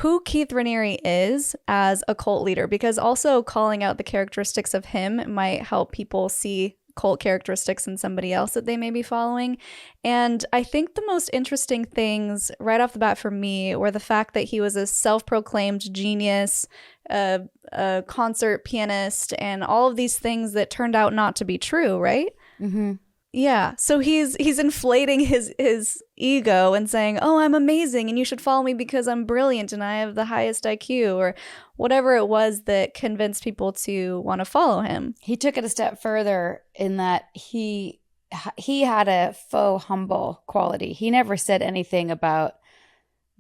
who Keith Raniere is as a cult leader, because also calling out the characteristics of him might help people see cult characteristics in somebody else that they may be following. And I think the most interesting things right off the bat for me were the fact that he was a self-proclaimed genius, a concert pianist, and all of these things that turned out not to be true, right? Mm-hmm. Yeah, so he's inflating his ego and saying, "Oh, I'm amazing and you should follow me because I'm brilliant and I have the highest IQ," or whatever it was that convinced people to want to follow him. He took it a step further in that he had a faux humble quality. He never said anything about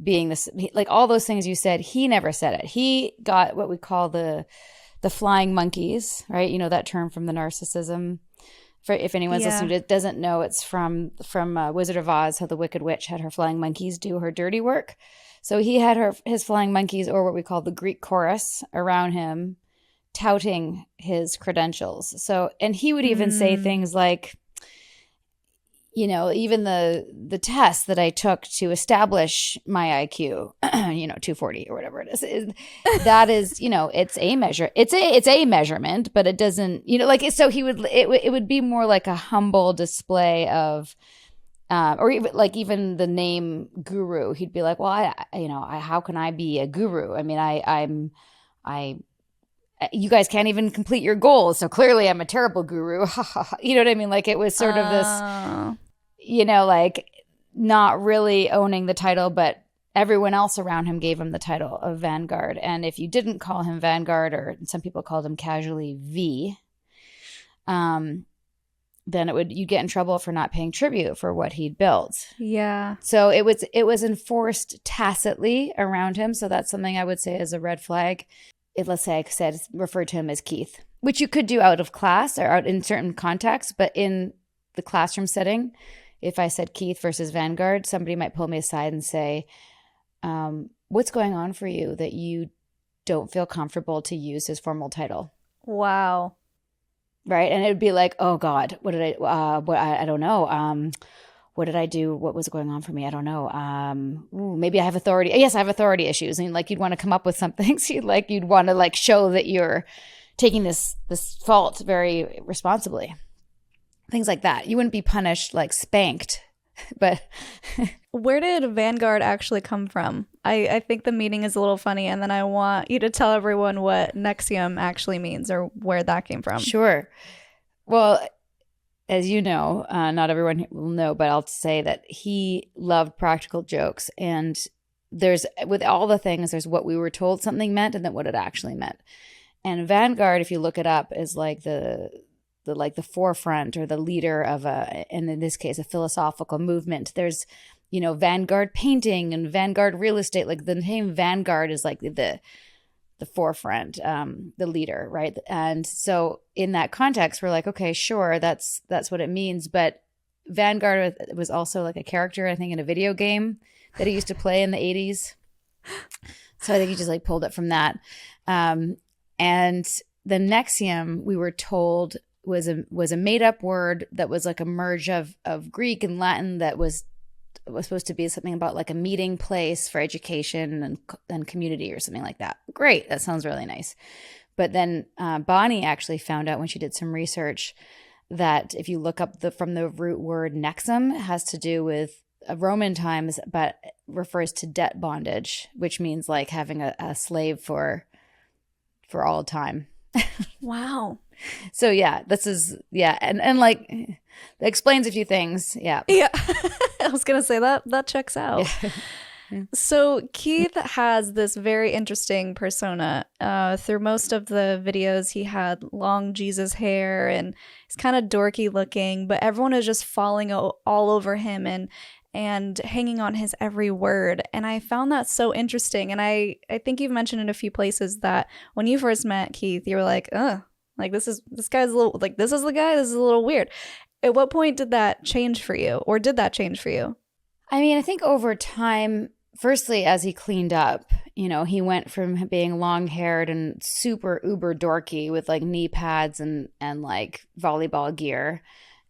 being this, like all those things you said, he never said it. He got what we call the flying monkeys, right? You know that term from the narcissism. For if anyone's listening to it doesn't know, it's from Wizard of Oz, how the Wicked Witch had her flying monkeys do her dirty work. So he had his flying monkeys, or what we call the Greek chorus, around him, touting his credentials. So, and he would even say things like, you know, even the test that I took to establish my IQ, 240 or whatever it is that is, it's a measure. It's a measurement, but it doesn't, so it would be more like a humble display of, or even the name guru. He'd be like, well, how can I be a guru? I mean, you guys can't even complete your goals, so clearly I'm a terrible guru. You know what I mean? Like it was sort of this, like not really owning the title, but everyone else around him gave him the title of Vanguard. And if you didn't call him Vanguard, or some people called him casually V, then you'd get in trouble for not paying tribute for what he'd built. Yeah. So it was enforced tacitly around him. So that's something I would say is a red flag. Let's say I said referred to him as Keith, which you could do out of class or out in certain contexts, but in the classroom setting, if I said Keith versus Vanguard, somebody might pull me aside and say, what's going on for you that you don't feel comfortable to use his formal title? Wow. Right. And it would be like, oh God, what did I don't know. What did I do? What was going on for me? I don't know. Maybe I have authority. Yes, I have authority issues. And you'd want to come up with something. So you'd want to show that you're taking this fault very responsibly. Things like that. You wouldn't be punished, spanked, but. Where did Vanguard actually come from? I think the meaning is a little funny, and then I want you to tell everyone what NXIVM actually means or where that came from. Sure. Well, as you know, not everyone will know, but I'll say that he loved practical jokes. And with all the things, there's what we were told something meant and then what it actually meant. And Vanguard, if you look it up, is like the forefront or the leader of and in this case, a philosophical movement. There's, Vanguard painting and Vanguard real estate. Like the name Vanguard is like the forefront, the leader, right? And so in that context, we're like, okay, sure, that's what it means. But Vanguard was also like a character, I think, in a video game that he used to play in the 80s. So I think he just pulled it from that. And the NXIVM, we were told, was a made up word that was like a merge of Greek and Latin that was supposed to be something about a meeting place for education and community or something like that. Great. That sounds really nice. But then Bonnie actually found out when she did some research that if you look up from the root word nexum, it has to do with Roman times, but refers to debt bondage, which means having a slave for all time. Wow. So yeah, this is, yeah. And that explains a few things. Yeah. Yeah. I was going to say that checks out. Yeah. Yeah. So Keith has this very interesting persona. Through most of the videos, he had long Jesus hair and he's kind of dorky looking, but everyone is just falling all over him and hanging on his every word. And I found that so interesting. And I think you've mentioned in a few places that when you first met Keith, you were like, this guy's a little, this is the guy, this is a little weird. At what point did that change for you? Or did that change for you? I mean, I think over time, firstly, as he cleaned up, he went from being long-haired and super uber dorky with knee pads and volleyball gear,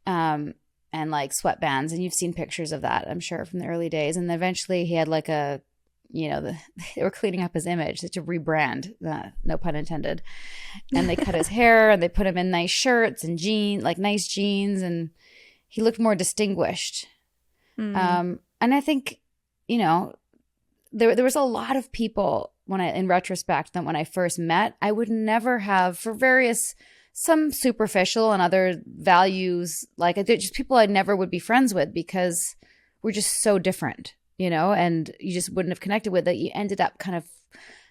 and sweatbands. And you've seen pictures of that, I'm sure, from the early days. And eventually he had a they were cleaning up his image, to rebrand, no pun intended. And they cut his hair and they put him in nice shirts and nice jeans, and he looked more distinguished. And I think, there was a lot of people in retrospect, that when I first met, I would never have, for some superficial and other values, like just people I never would be friends with, because we're just so different, and you just wouldn't have connected with, that you ended up kind of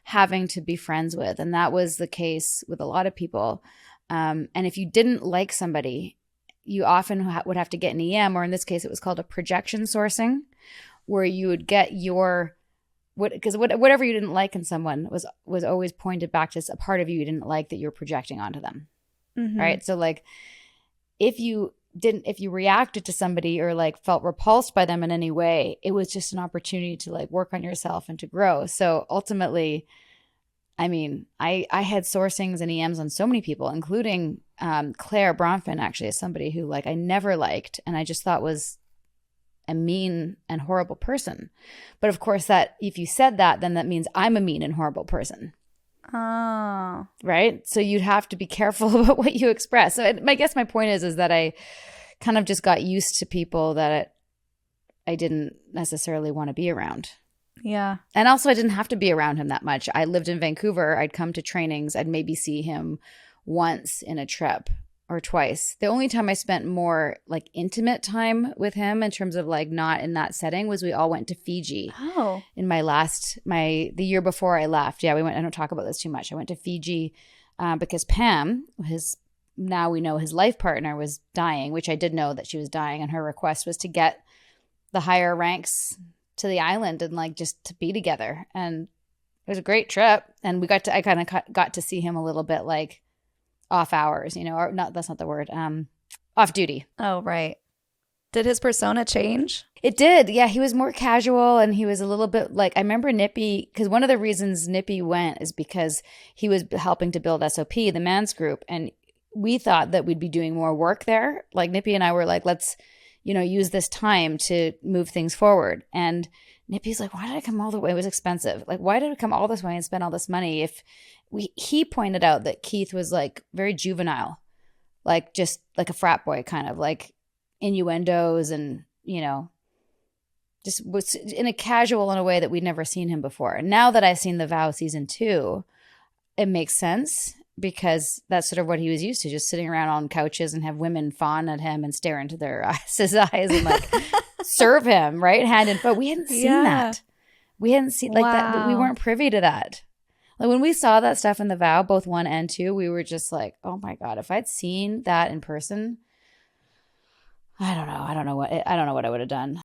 having to be friends with. And that was the case with a lot of people. And if you didn't like somebody, you often would have to get an EM, or in this case, it was called a projection sourcing, where you would get whatever you didn't like in someone was always pointed back to a part of you didn't like that you're projecting onto them. Mm-hmm. Right. So like, if you reacted to somebody or like felt repulsed by them in any way, it was just an opportunity to like work on yourself and to grow. So ultimately, I mean, I had sourcings and EMs on so many people, including Claire Bronfman, actually, is somebody who like I never liked and I just thought was a mean and horrible person. But of course, that if you said that, then that means I'm a mean and horrible person. Oh. Right? So you'd have to be careful about what you express. So I guess my point is that I kind of just got used to people that I didn't necessarily want to be around. Yeah. And also I didn't have to be around him that much. I lived in Vancouver. I'd come to trainings. I'd maybe see him once in a trip or twice. The only time I spent more like intimate time with him in terms of like not in that setting was we all went to Fiji. Oh. In the year before I left. Yeah, we went, I don't talk about this too much. I went to Fiji because Pam, now we know his life partner, was dying, which I did know that she was dying, and her request was to get the higher ranks to the island and like just to be together. And it was a great trip. And I kind of got to see him a little bit like off hours, or not, that's not the word, off duty. Oh, right. Did his persona change? It did. Yeah. He was more casual and he was a little bit like, I remember Nippy, because one of the reasons Nippy went is because he was helping to build SOP, the man's group. And we thought that we'd be doing more work there. Like Nippy and I were like, let's, use this time to move things forward. And Nippy's like, why did I come all the way? It was expensive. Like, why did I come all this way and spend all this money? He pointed out that Keith was like very juvenile, like just like a frat boy, kind of like innuendos and, just was in a casual in a way that we'd never seen him before. And now that I've seen The Vow season 2, it makes sense because that's sort of what he was used to, just sitting around on couches and have women fawn at him and stare into his eyes and like serve him, right? Hand and foot. We hadn't seen that. We hadn't seen like that. We weren't privy to that. Like when we saw that stuff in The Vow, both 1 and 2, we were just like, oh my God, if I'd seen that in person, I don't know what I would have done.